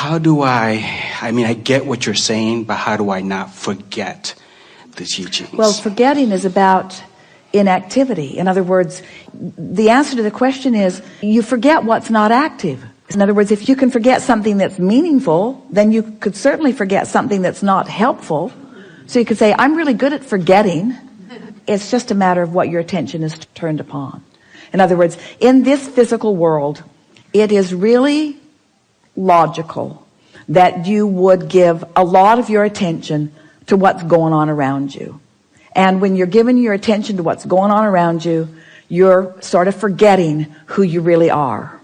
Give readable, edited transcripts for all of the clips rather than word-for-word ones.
how do I get what you're saying, but how do I not forget the teachings? Well, forgetting is about inactivity. In other words, the answer to the question is you forget what's not active. In other words, if you can forget something that's meaningful, then you could certainly forget something that's not helpful. So you could say, I'm really good at forgetting. It's just a matter of what your attention is turned upon. In other words, in this physical world, it is really logical that you would give a lot of your attention to what's going on around you. And when you're giving your attention to what's going on around you, you're sort of forgetting who you really are.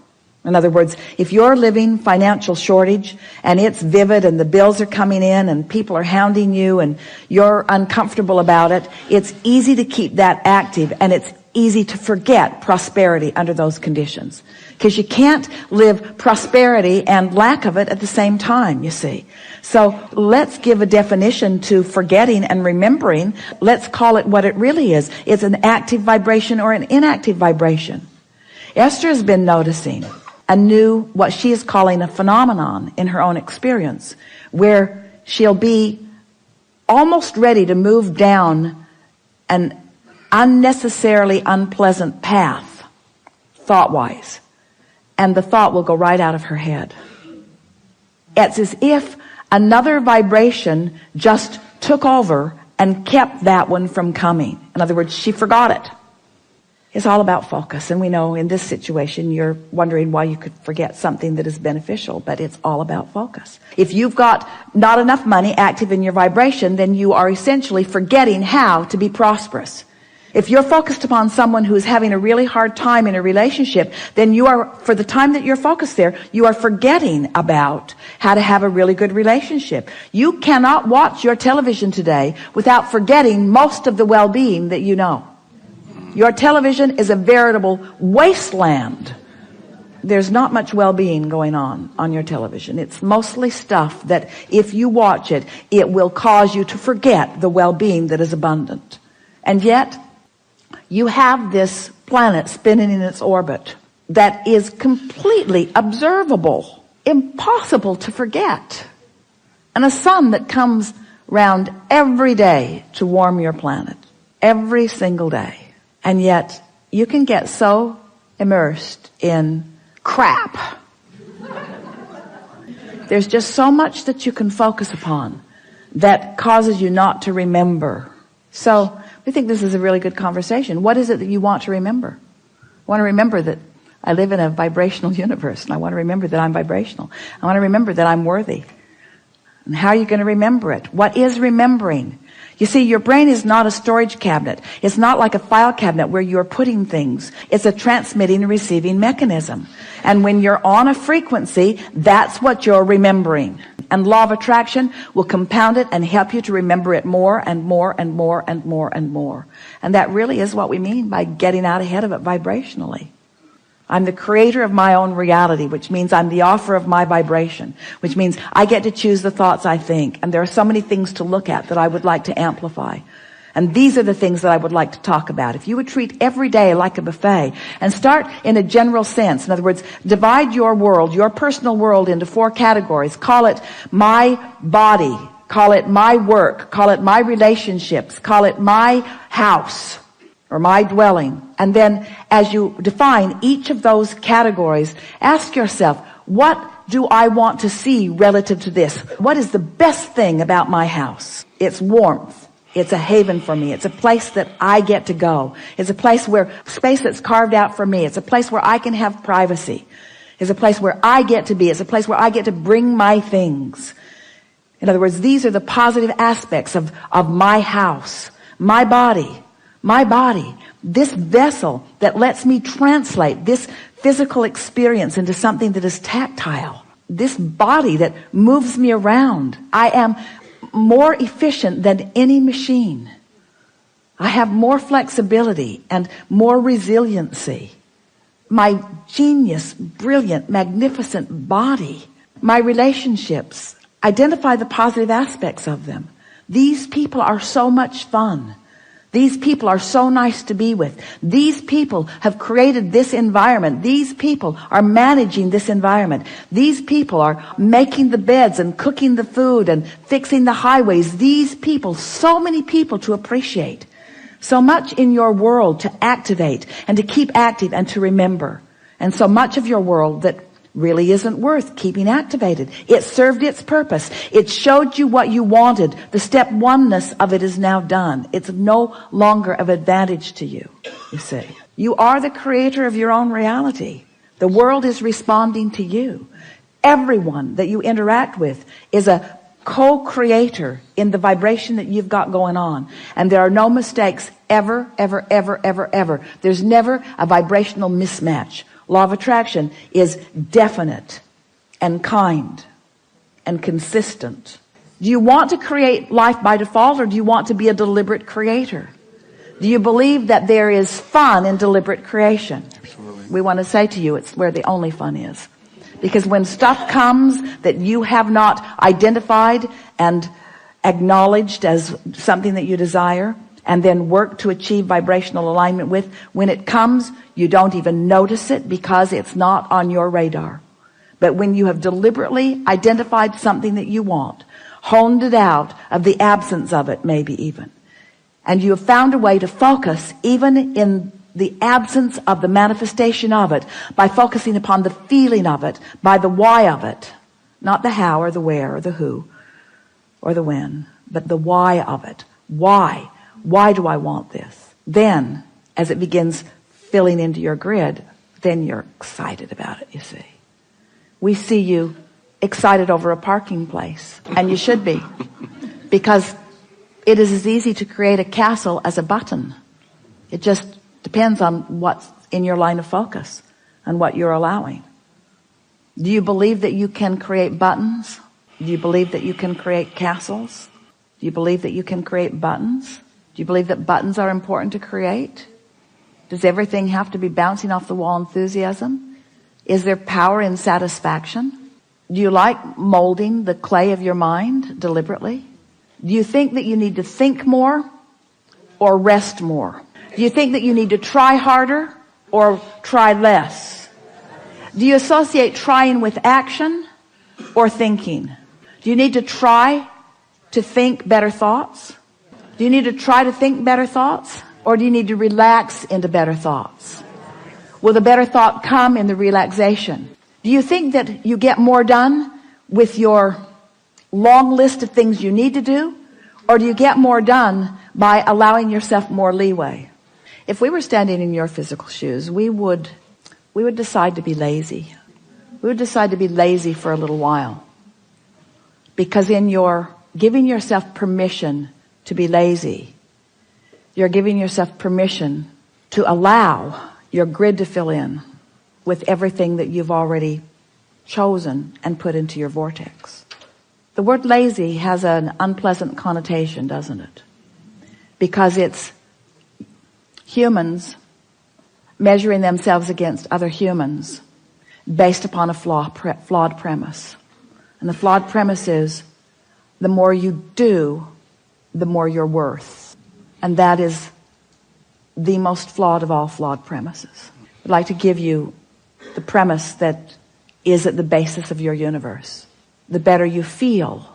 In other words, if you're living financial shortage and it's vivid and the bills are coming in and people are hounding you and you're uncomfortable about it, it's easy to keep that active, and it's easy to forget prosperity under those conditions. Because you can't live prosperity and lack of it at the same time, you see. So let's give a definition to forgetting and remembering. Let's call it what it really is. It's an active vibration or an inactive vibration. Esther has been noticing what she is calling a phenomenon in her own experience, where she'll be almost ready to move down an unnecessarily unpleasant path, thought-wise, and the thought will go right out of her head. It's as if another vibration just took over and kept that one from coming. In other words, she forgot it. It's all about focus, and we know in this situation you're wondering why you could forget something that is beneficial, but it's all about focus. If you've got not enough money active in your vibration, then you are essentially forgetting how to be prosperous. If you're focused upon someone who is having a really hard time in a relationship, then you are, for the time that you're focused there, you are forgetting about how to have a really good relationship. You cannot watch your television today without forgetting most of the well-being that you know. Your television is a veritable wasteland. There's not much well-being going on your television. It's mostly stuff that if you watch it, it will cause you to forget the well-being that is abundant. And yet, you have this planet spinning in its orbit that is completely observable, impossible to forget. And a sun that comes round every day to warm your planet, every single day. And yet, you can get so immersed in crap. There's just so much that you can focus upon that causes you not to remember. So, we think this is a really good conversation. What is it that you want to remember? I want to remember that I live in a vibrational universe, and I want to remember that I'm vibrational. I want to remember that I'm worthy. And how are you going to remember it? What is remembering? You see, your brain is not a storage cabinet. It's not like a file cabinet where you're putting things. It's a transmitting and receiving mechanism. And when you're on a frequency, that's what you're remembering. And law of attraction will compound it and help you to remember it more and more and more and more and more. And that really is what we mean by getting out ahead of it vibrationally. I'm the creator of my own reality, which means I'm the author of my vibration, which means I get to choose the thoughts I think. And there are so many things to look at that I would like to amplify. And these are the things that I would like to talk about. If you would treat every day like a buffet and start in a general sense, in other words, divide your world, your personal world, into 4 categories. Call it my body, call it my work, call it my relationships, call it my house or my dwelling. And then as you define each of those categories, ask yourself, what do I want to see relative to this? What is the best thing about my house? It's warmth. It's a haven for me. It's a place that I get to go. It's a place where space that's carved out for me. It's a place where I can have privacy. It's a place where I get to be. It's a place where I get to bring my things. In other words, these are the positive aspects of my house, my body, this vessel that lets me translate this physical experience into something that is tactile. This body that moves me around. I am more efficient than any machine. I have more flexibility and more resiliency. My genius, brilliant, magnificent body. My relationships. Identify the positive aspects of them. These people are so much fun. These people are so nice to be with. These people have created this environment. These people are managing this environment. These people are making the beds and cooking the food and fixing the highways. These people, so many people to appreciate. So much in your world to activate and to keep active and to remember. And so much of your world that really isn't worth keeping activated. It served its purpose. It showed you what you wanted. The step oneness of it is now done. It's no longer of advantage to you, you see. You are the creator of your own reality. The world is responding to you. Everyone that you interact with is a co-creator in the vibration that you've got going on. And there are no mistakes ever, ever, ever, ever, ever. There's never a vibrational mismatch. Law of attraction is definite and kind and consistent. Do you want to create life by default, or do you want to be a deliberate creator? Do you believe that there is fun in deliberate creation? Absolutely. We want to say to you, it's where the only fun is. Because when stuff comes that you have not identified and acknowledged as something that you desire, and then work to achieve vibrational alignment with, when it comes, you don't even notice it because it's not on your radar. But when you have deliberately identified something that you want, honed it out of the absence of it, maybe even, and you have found a way to focus even in the absence of the manifestation of it, by focusing upon the feeling of it, by the why of it, not the how or the where or the who or the when, but the why of it. Why? Why do I want this? Then, as it begins filling into your grid, then you're excited about it, you see. We see you excited over a parking place, and you should be, because it is as easy to create a castle as a button. It just depends on what's in your line of focus and what you're allowing. Do you believe that you can create buttons? Do you believe that you can create castles? Do you believe that you can create buttons? Do you believe that buttons are important to create? Does everything have to be bouncing off the wall enthusiasm? Is there power in satisfaction? Do you like molding the clay of your mind deliberately? Do you think that you need to think more or rest more? Do you think that you need to try harder or try less? Do you associate trying with action or thinking? Do you need to try to think better thoughts? Do you need to try to think better thoughts? Or do you need to relax into better thoughts? Will the better thought come in the relaxation? Do you think that you get more done with your long list of things you need to do? Or do you get more done by allowing yourself more leeway? If we were standing in your physical shoes, we would decide to be lazy. We would decide to be lazy for a little while. Because in your giving yourself permission to be lazy, you're giving yourself permission to allow your grid to fill in with everything that you've already chosen and put into your vortex. The word lazy has an unpleasant connotation, doesn't it? Because it's humans measuring themselves against other humans based upon a flawed premise. And the flawed premise is, the more you do, the more you're worth. And that is the most flawed of all flawed premises. I'd like to give you the premise that is at the basis of your universe. The better you feel,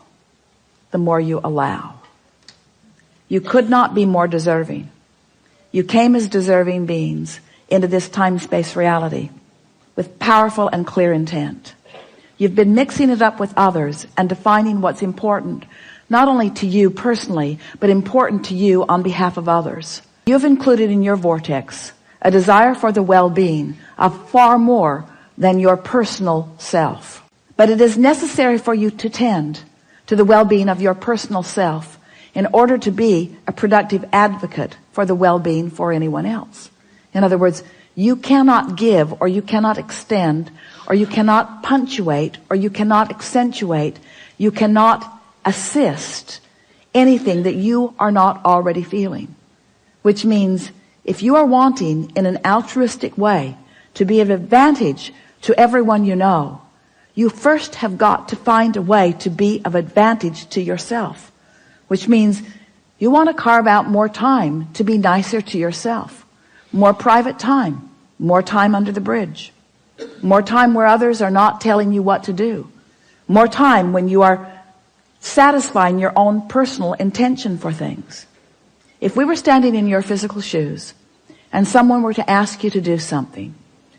the more you allow. You could not be more deserving. You came as deserving beings into this time-space reality with powerful and clear intent. You've been mixing it up with others and defining what's important, not only to you personally, but important to you on behalf of others. You've included in your vortex a desire for the well-being of far more than your personal self. But it is necessary for you to tend to the well-being of your personal self in order to be a productive advocate for the well-being for anyone else. In other words, you cannot give, or you cannot extend, or you cannot punctuate, or you cannot accentuate, you cannot assist anything that you are not already feeling. Which means, if you are wanting in an altruistic way to be of advantage to everyone you know, you first have got to find a way to be of advantage to yourself. Which means You want to carve out more time to be nicer to yourself. More private time. More time under the bridge. More time where others are not telling you what to do. More time when you are satisfying your own personal intention for things. If we were standing in your physical shoes and someone were to ask you to do something,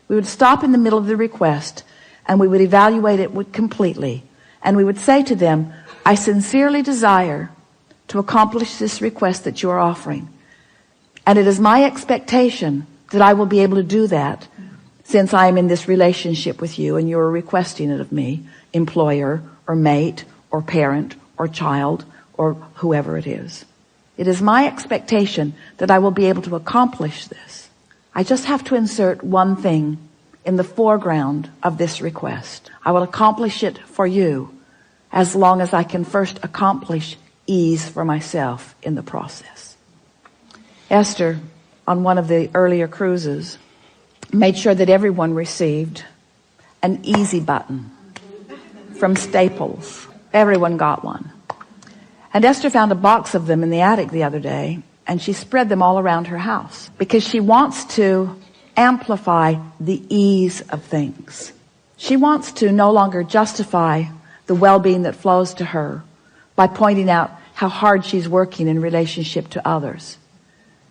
we would stop in the middle of the request and we would evaluate it completely. And we would say to them, I sincerely desire to accomplish this request that you are offering. And it is my expectation that I will be able to do that since I am in this relationship with you and you are requesting it of me, employer or mate or parent or child or whoever it is. It is my expectation that I will be able to accomplish this. I just have to insert one thing in the foreground of this request. I will accomplish it for you as long as I can first accomplish ease for myself in the process. Esther, on one of the earlier cruises, made sure that everyone received an easy button from Staples. Everyone got one. And Esther found a box of them in the attic the other day, and she spread them all around her house because she wants to amplify the ease of things. She wants to no longer justify the well-being that flows to her by pointing out how hard she's working in relationship to others.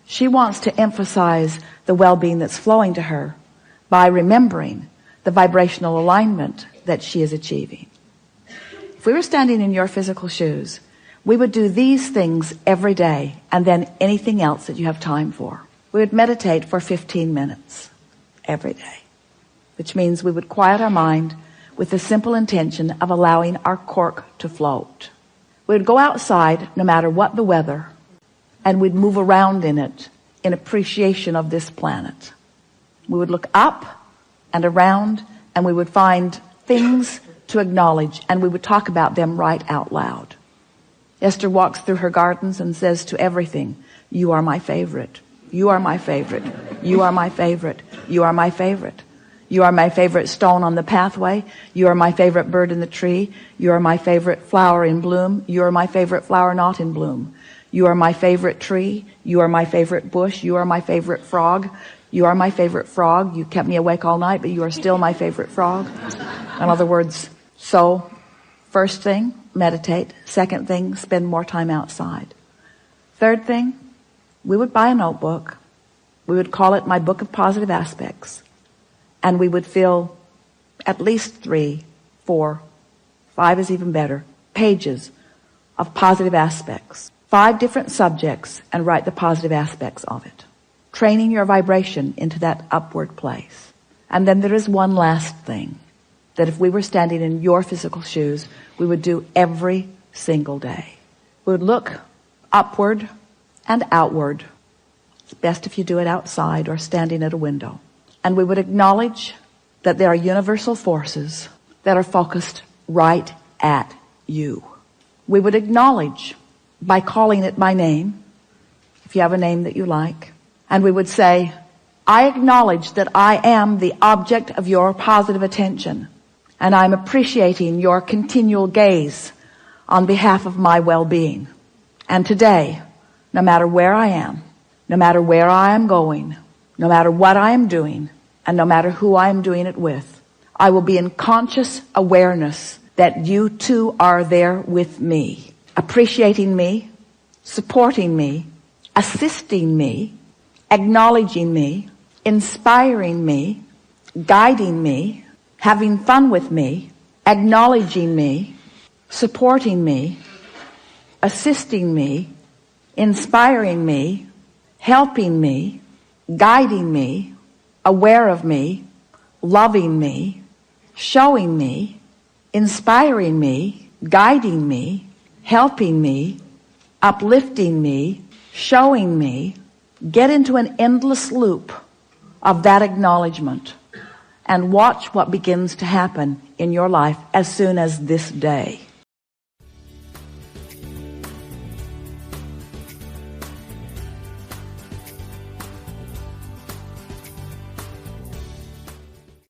She wants to emphasize the well-being that's flowing to her by remembering the vibrational alignment that she is achieving. If we were standing in your physical shoes, we would do these things every day and then anything else that you have time for. We would meditate for 15 minutes every day, which means we would quiet our mind with the simple intention of allowing our cork to float. We would go outside no matter what the weather, and we'd move around in it in appreciation of this planet. We would look up and around, and we would find things to acknowledge, and we would talk about them right out loud. Esther walks through her gardens and says to everything, you are my favorite. You are my favorite. You are my favorite. You are my favorite. You are my favorite stone on the pathway. You are my favorite bird in the tree. You are my favorite flower in bloom. You are my favorite flower not in bloom. You are my favorite tree. You are my favorite bush. You are my favorite frog. You are my favorite frog. You kept me awake all night, but you are still my favorite frog. In other words, so first thing, meditate. Second thing, spend more time outside. Third thing, we would buy a notebook. We would call it My Book of Positive Aspects. And we would fill at least 3, 4, 5 is even better, pages of positive aspects. 5 different subjects, and write the positive aspects of it. Training your vibration into that upward place. And then there is one last thing that if we were standing in your physical shoes, we would do every single day. We would look upward and outward. It's best if you do it outside or standing at a window. And we would acknowledge that there are universal forces that are focused right at you. We would acknowledge by calling it by name, if you have a name that you like, and we would say, I acknowledge that I am the object of your positive attention, and I'm appreciating your continual gaze on behalf of my well-being. And today, no matter where I am, no matter where I am going, no matter what I am doing, and no matter who I am doing it with, I will be in conscious awareness that you too are there with me, appreciating me, supporting me, assisting me, acknowledging me, inspiring me, guiding me, having fun with me, acknowledging me, supporting me, assisting me, inspiring me, helping me, guiding me, aware of me, loving me, showing me, inspiring me, guiding me, helping me, uplifting me, showing me. Get into an endless loop of that acknowledgement and watch what begins to happen in your life as soon as this day.